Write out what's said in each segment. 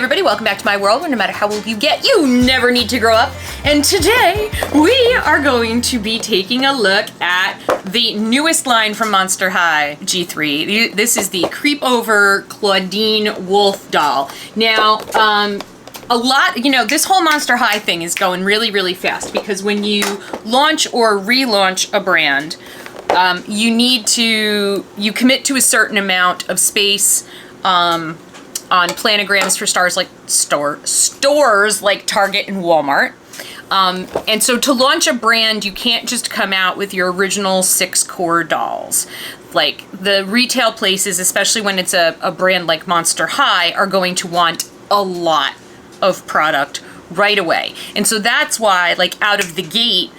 everybody, welcome back to my world where no matter how old you get, you never need to grow up. And today, we are going to be taking a look at the newest line from Monster High G3. This is the Creepover Clawdeen wolf doll. Now, this whole Monster High thing is going really, really fast because when you launch or relaunch a brand, you commit to a certain amount of space, on planograms for stores like Target and Walmart. And so to launch a brand, you can't just come out with your original 6 core dolls. Like the retail places, especially when it's a brand like Monster High, are going to want a lot of product right away. And so that's why, like, out of the gate,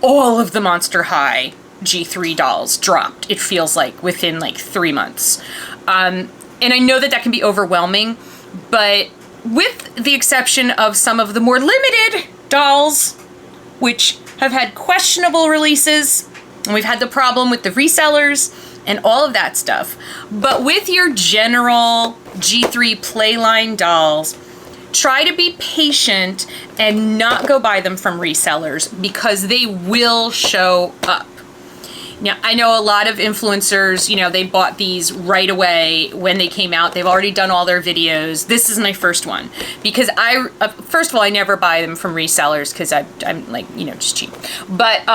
all of the Monster High G3 dolls dropped, it feels like, within like 3 months. And I know that can be overwhelming, but with the exception of some of the more limited dolls, which have had questionable releases, and we've had the problem with the resellers and all of that stuff, but with your general G3 Playline dolls, try to be patient and not go buy them from resellers because they will show up. Now, I know a lot of influencers, they bought these right away when they came out. They've already done all their videos. This is my first one because first of all, I never buy them from resellers because I'm like, just cheap. But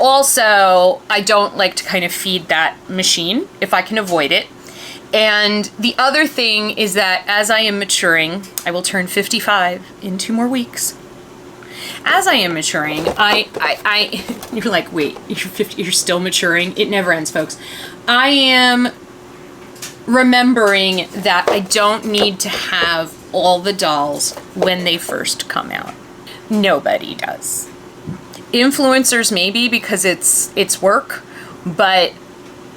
also I don't like to kind of feed that machine if I can avoid it. And the other thing is that as I am maturing, I will turn 55 in 2 more weeks. As I am maturing, you're like, wait, you're 50, you're still maturing? It never ends, folks. I am remembering that I don't need to have all the dolls when they first come out. Nobody does. Influencers maybe because it's work, but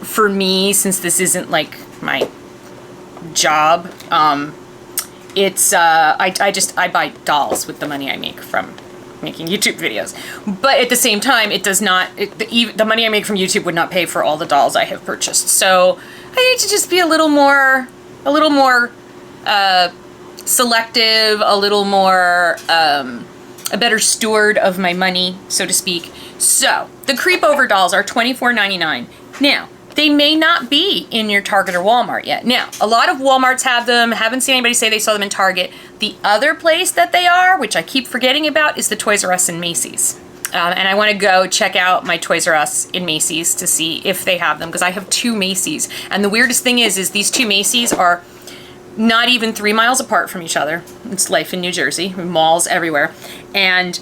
for me, since this isn't like my job, I buy dolls with the money I make from making YouTube videos. But at the same time, it does not, the money I make from YouTube would not pay for all the dolls I have purchased. So I need to just be a little more selective, a little more, a better steward of my money, so to speak. So the Creepover dolls are $24.99. Now, they may not be in your Target or Walmart yet. Now, a lot of Walmarts have them. Haven't seen anybody say they saw them in Target. The other place that they are, which I keep forgetting about, is the Toys R Us and Macy's. And I want to go check out my Toys R Us in Macy's to see if they have them, because I have 2 Macy's. And the weirdest thing is these 2 Macy's are not even 3 miles apart from each other. It's life in New Jersey, malls everywhere. And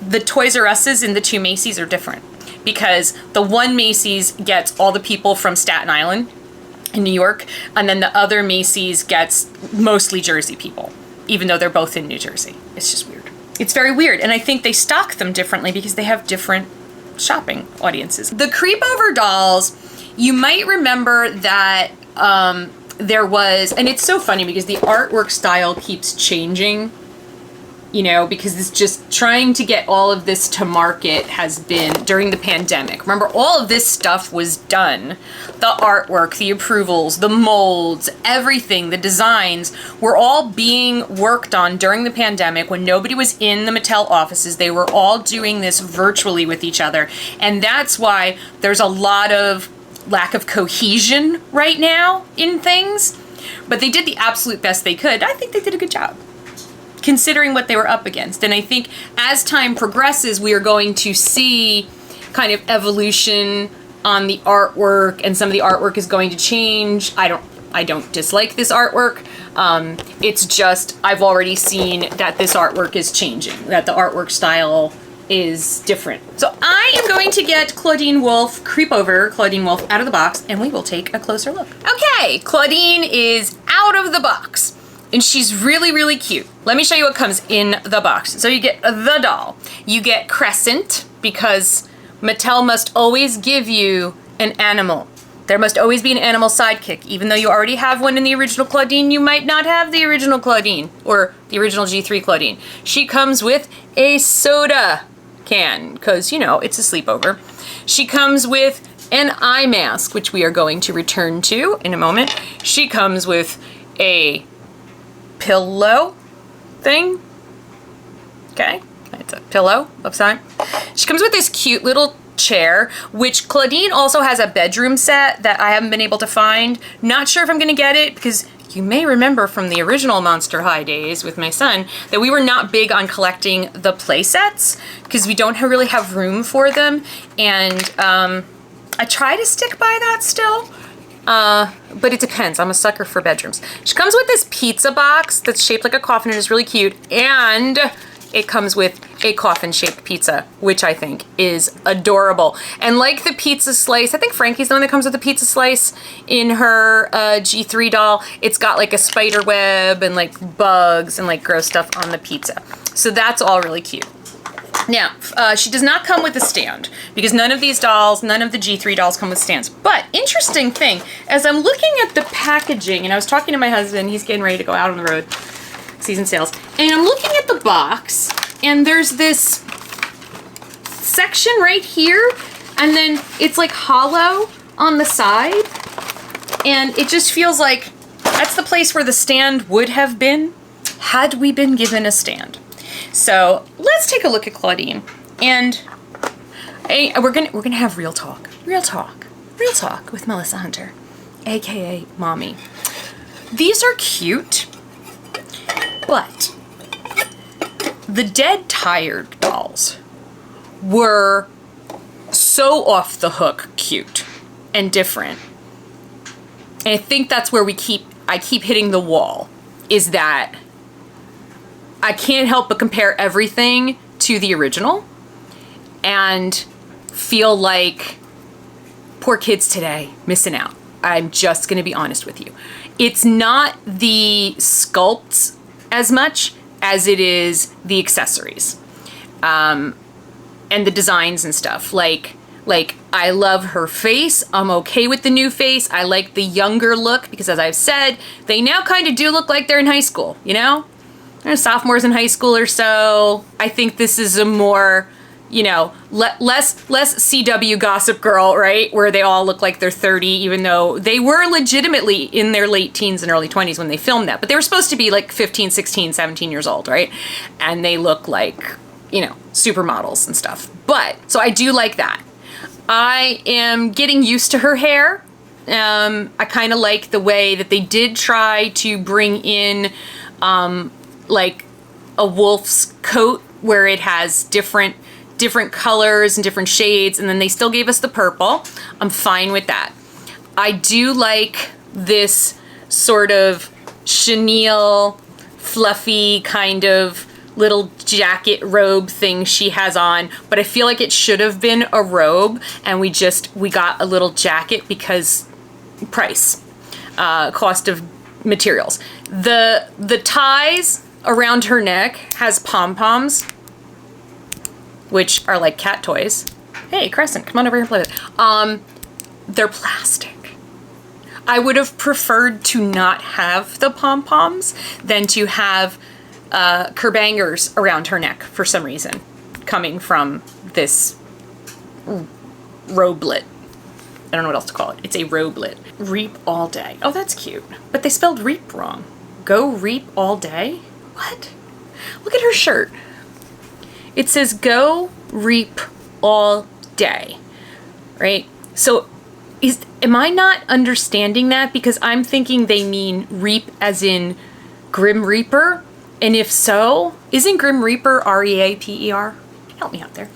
the Toys R Us's in the 2 Macy's are different, because the one Macy's gets all the people from Staten Island in New York, and then the other Macy's gets mostly Jersey people, even though they're both in New Jersey. It's just weird. It's very weird, and I think they stock them differently because they have different shopping audiences. The Creepover dolls, you might remember that there was, and it's so funny because the artwork style keeps changing, because it's just trying to get all of this to market has been during the pandemic. Remember, all of this stuff was done. The artwork, the approvals, the molds, everything, the designs were all being worked on during the pandemic when nobody was in the Mattel offices. They were all doing this virtually with each other. And that's why there's a lot of lack of cohesion right now in things. But they did the absolute best they could. I think they did a good job, considering what they were up against. And I think as time progresses, we are going to see kind of evolution on the artwork, and some of the artwork is going to change. I don't dislike this artwork. It's just, I've already seen that this artwork is changing, that the artwork style is different. So I am going to get Clawdeen Wolf, Creepover Clawdeen Wolf out of the box, and we will take a closer look. Okay, Clawdeen is out of the box. And she's really, really cute. Let me show you what comes in the box. So you get the doll. You get Crescent, because Mattel must always give you an animal. There must always be an animal sidekick. Even though you already have one in the original Clawdeen, you might not have the original Clawdeen, or the original G3 Clawdeen. She comes with a soda can, because, it's a sleepover. She comes with an eye mask, which we are going to return to in a moment. She comes with a pillow thing. Okay, it's a pillow upside. She comes with this cute little chair, which Clawdeen also has a bedroom set that I haven't been able to find. Not sure if I'm gonna get it because you may remember from the original Monster High days with my son that we were not big on collecting the play sets because we don't really have room for them. And I try to stick by that still, but it depends. I'm a sucker for bedrooms. She comes with this pizza box that's shaped like a coffin and is really cute. And it comes with a coffin-shaped pizza, which I think is adorable. And like the pizza slice, I think Frankie's the one that comes with the pizza slice in her G3 doll. It's got like a spider web and like bugs and like gross stuff on the pizza. So that's all really cute. Now, she does not come with a stand because none of these dolls, none of the G3 dolls come with stands. But interesting thing, as I'm looking at the packaging, and I was talking to my husband, he's getting ready to go out on the road, season sales, and I'm looking at the box, and there's this section right here, and then it's like hollow on the side, and it just feels like that's the place where the stand would have been had we been given a stand. So let's take a look at Clawdeen, and we're gonna have real talk with Melissa Hunter, aka Mommy. These are cute. But the Dead Tired dolls were so off the hook cute and different. And I think that's where I keep hitting the wall, is that I can't help but compare everything to the original and feel like poor kids today missing out. I'm just gonna be honest with you. It's not the sculpts as much as it is the accessories and the designs and stuff. Like I love her face. I'm okay with the new face. I like the younger look because, as I've said, they now kind of do look like they're in high school, you know? They're sophomores in high school or so. I think this is a more, you know, less CW Gossip Girl, right? Where they all look like they're 30, even though they were legitimately in their late teens and early 20s when they filmed that. But they were supposed to be like 15, 16, 17 years old, right? And they look like, you know, supermodels and stuff. But, so I do like that. I am getting used to her hair. I kind of like the way that they did try to bring in, like a wolf's coat where it has different colors and different shades, and then they still gave us the purple. I'm fine with that. I do like this sort of chenille, fluffy kind of little jacket robe thing she has on, but I feel like it should have been a robe, and we got a little jacket because price, cost of materials. The ties around her neck has pom-poms, which are like cat toys. Hey, Crescent, come on over here and play with it. They're plastic. I would have preferred to not have the pom-poms than to have kerbangers around her neck for some reason, coming from this robelet. I don't know what else to call it. It's a robelet. Reap all day. Oh, that's cute. But they spelled reap wrong. Go reap all day? What? Look at her shirt. It says go reap all day, right? So am I not understanding that? Because I'm thinking they mean reap as in Grim Reaper. And if so, isn't Grim Reaper R-E-A-P-E-R? Help me out there.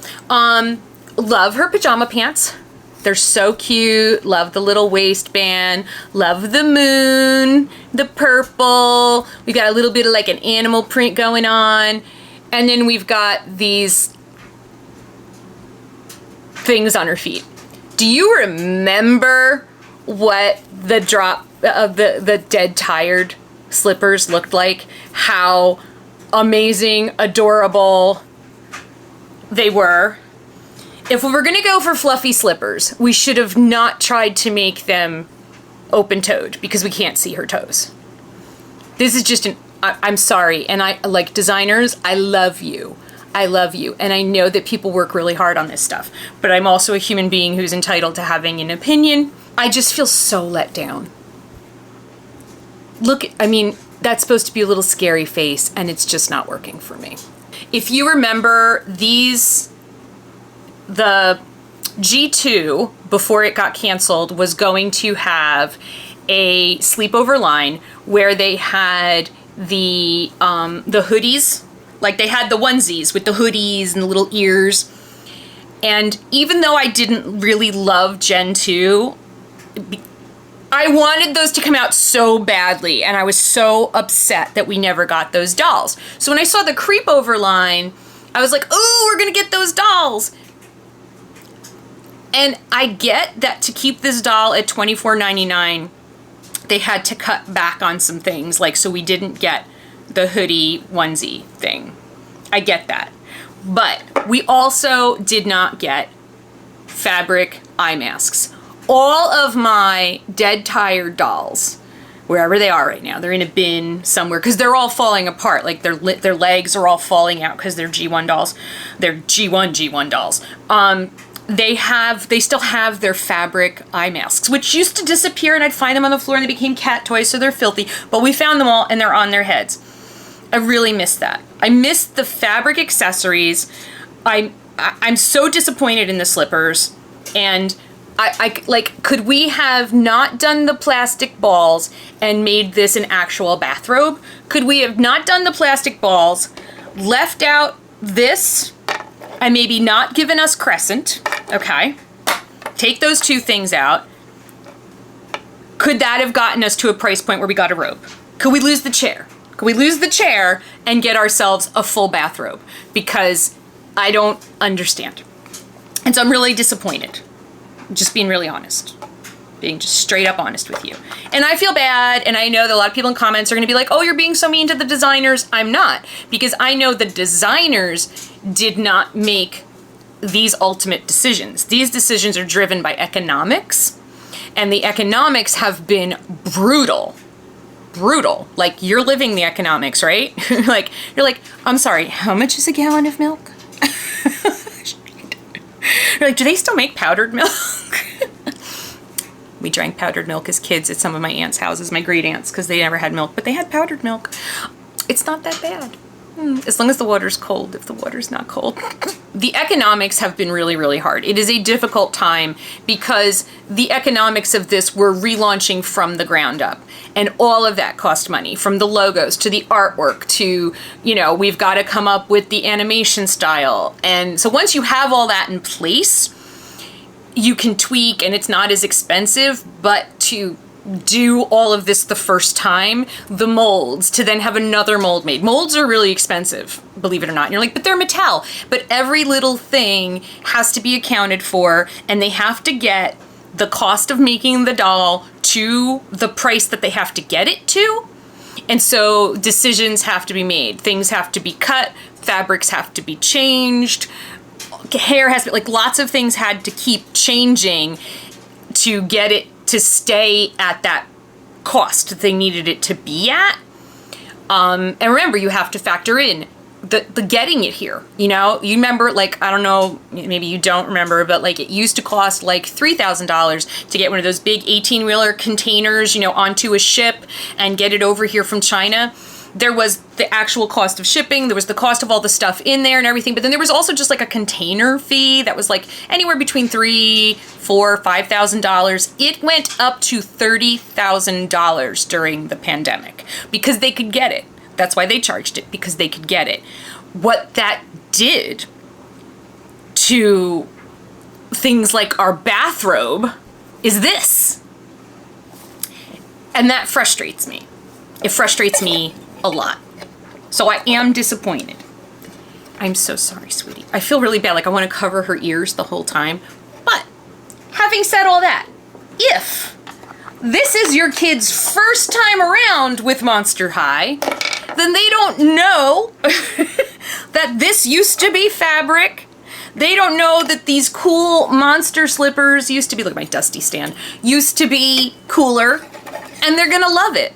Love her pajama pants. They're so cute. Love the little waistband. Love the moon, the purple. We got a little bit of like an animal print going on. And then we've got these things on her feet. Do you remember what the drop of the Dead Tired slippers looked like? How amazing, adorable they were. If we were gonna go for fluffy slippers, we should have not tried to make them open-toed because we can't see her toes. This is just I'm sorry, and I like designers, I love you. I love you, and I know that people work really hard on this stuff, but I'm also a human being who's entitled to having an opinion. I just feel so let down. Look, I mean, that's supposed to be a little scary face, and it's just not working for me. If you remember these, the G2, before it got canceled, was going to have a sleepover line where they had the hoodies, like they had the onesies with the hoodies and the little ears. And even though I didn't really love Gen 2, I wanted those to come out so badly, and I was so upset that we never got those dolls. So when I saw the Creepover line, I was like, oh, we're gonna get those dolls. And I get that to keep this doll at $24.99, they had to cut back on some things, like so we didn't get the hoodie onesie thing. I get that. But we also did not get fabric eye masks. All of my dead tired dolls, wherever they are right now, they're in a bin somewhere because they're all falling apart. Like their legs are all falling out because they're G1 dolls. They're G1 dolls. They still have their fabric eye masks, which used to disappear, and I'd find them on the floor and they became cat toys, so they're filthy. But we found them all and they're on their heads. I really miss that. I miss the fabric accessories. I'm so disappointed in the slippers, and I like, could we have not done the plastic balls and made this an actual bathrobe? Could we have not done the plastic balls, left out this, and maybe not given us crescent, okay? Take those two things out. Could that have gotten us to a price point where we got a robe? Could we lose the chair? Could we lose the chair and get ourselves a full bathrobe? Because I don't understand. And so I'm really disappointed. Just being really honest. Being just straight up honest with you. And I feel bad, and I know that a lot of people in comments are going to be like, oh, you're being so mean to the designers. I'm not. Because I know the designers did not make these ultimate decisions. These decisions are driven by economics, and the economics have been brutal. Brutal. Like, you're living the economics, right? You're like, I'm sorry, how much is a gallon of milk? You're like, do they still make powdered milk? We drank powdered milk as kids at some of my aunts' houses, my great aunts, because they never had milk, but they had powdered milk. It's not that bad. As long as the water's cold. If the water's not cold. The economics have been really, really hard. It is a difficult time because the economics of this were relaunching from the ground up. And all of that cost money, from the logos to the artwork to, you know, we've got to come up with the animation style. And so once you have all that in place, you can tweak and it's not as expensive, but to do all of this the first time, the molds, to then have another mold made. Molds are really expensive, believe it or not. And you're like, but they're Mattel. But every little thing has to be accounted for, and they have to get the cost of making the doll to the price that they have to get it to. And so decisions have to be made. Things have to be cut. Fabrics have to be changed. Hair has to be, like, lots of things had to keep changing to get it to stay at that cost they needed it to be at. And remember, you have to factor in the getting it here. You know, you remember, like, I don't know, maybe you don't remember, but like it used to cost like $3,000 to get one of those big 18-wheeler containers, you know, onto a ship and get it over here from China. There was the actual cost of shipping, there was the cost of all the stuff in there and everything, but then there was also just like a container fee that was like anywhere between $3,000, $4,000, $5,000. It went up to $30,000 during the pandemic because they could get it. That's why they charged it, because they could get it. What that did to things like our bathrobe is this. And that frustrates me. It frustrates me a lot. So I am disappointed. I'm so sorry, sweetie. I feel really bad. Like I want to cover her ears the whole time. But having said all that, if this is your kid's first time around with Monster High, then they don't know that this used to be fabric. They don't know that these cool monster slippers used to be, look at my dusty stand, used to be cooler, and they're gonna love it.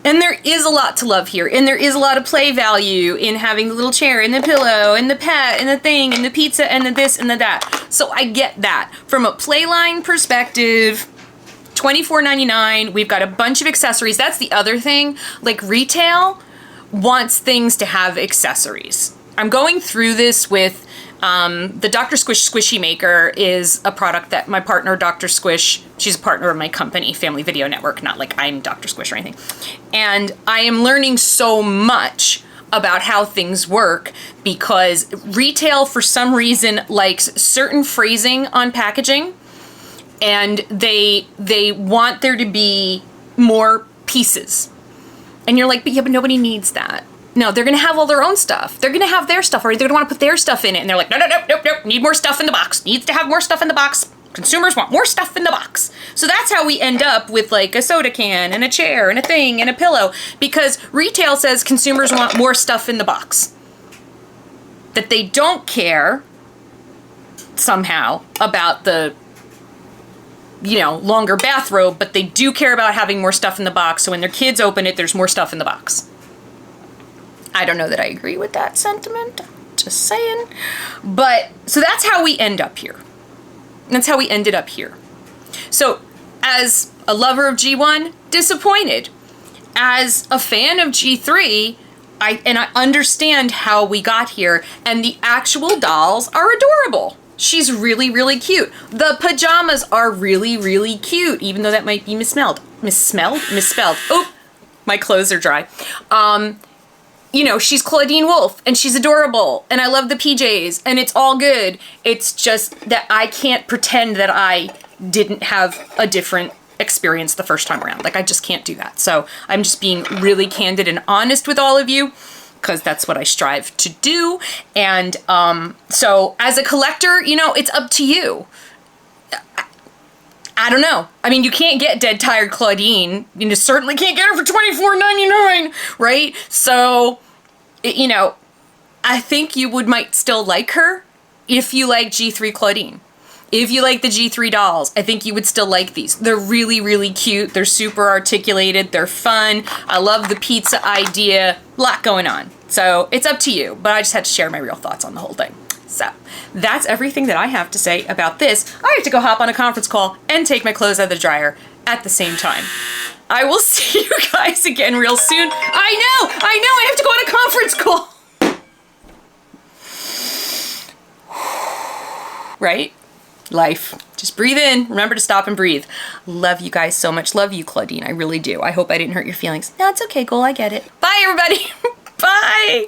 And there is a lot to love here, and there is a lot of play value in having the little chair and the pillow and the pet and the thing and the pizza and the this and the that. So I get that. From a playline perspective, $24.99. We've got a bunch of accessories. That's the other thing. Like, retail wants things to have accessories. I'm going through this with the Dr. Squish Squishy Maker is a product that my partner, Dr. Squish, she's a partner of my company, Family Video Network, not like I'm Dr. Squish or anything. And I am learning so much about how things work because retail, for some reason, likes certain phrasing on packaging, and they want there to be more pieces. And you're like, but yeah, but nobody needs that. No, they're going to have all their own stuff. They're going to have their stuff, or they're going to want to put their stuff in it. And they're like, nope. Need more stuff in the box. Needs to have more stuff in the box. Consumers want more stuff in the box. So that's how we end up with like a soda can and a chair and a thing and a pillow, because retail says consumers want more stuff in the box. That they don't care somehow about the, longer bathrobe, but they do care about having more stuff in the box. So when their kids open it, there's more stuff in the box. I don't know that I agree with that sentiment, just saying. But, so that's how we end up here. That's how we ended up here. So, as a lover of G1, disappointed. As a fan of G3, I understand how we got here, and the actual dolls are adorable. She's really, really cute. The pajamas are really, really cute, even though that might be misspelled. Misspelled? Oh, my clothes are dry. She's Clawdeen Wolf, and she's adorable, and I love the PJs, and it's all good. It's just that I can't pretend that I didn't have a different experience the first time around. Like, I just can't do that. So I'm just being really candid and honest with all of you, because that's what I strive to do. And so as a collector, it's up to you. I don't know. I mean, you can't get Dead Tired Clawdeen. You certainly can't get her for $24.99, right? So, I think you might still like her if you like G3 Clawdeen. If you like the G3 dolls, I think you would still like these. They're really, really cute. They're super articulated. They're fun. I love the pizza idea. A lot going on. So it's up to you, but I just had to share my real thoughts on the whole thing. So that's everything that I have to say about this. I have to go hop on a conference call and take my clothes out of the dryer at the same time. I will see you guys again real soon. I know, I have to go on a conference call. Right? Life. Just breathe in. Remember to stop and breathe. Love you guys so much. Love you, Clawdeen. I really do. I hope I didn't hurt your feelings. No, it's okay, Goal. I get it. Bye, everybody. Bye.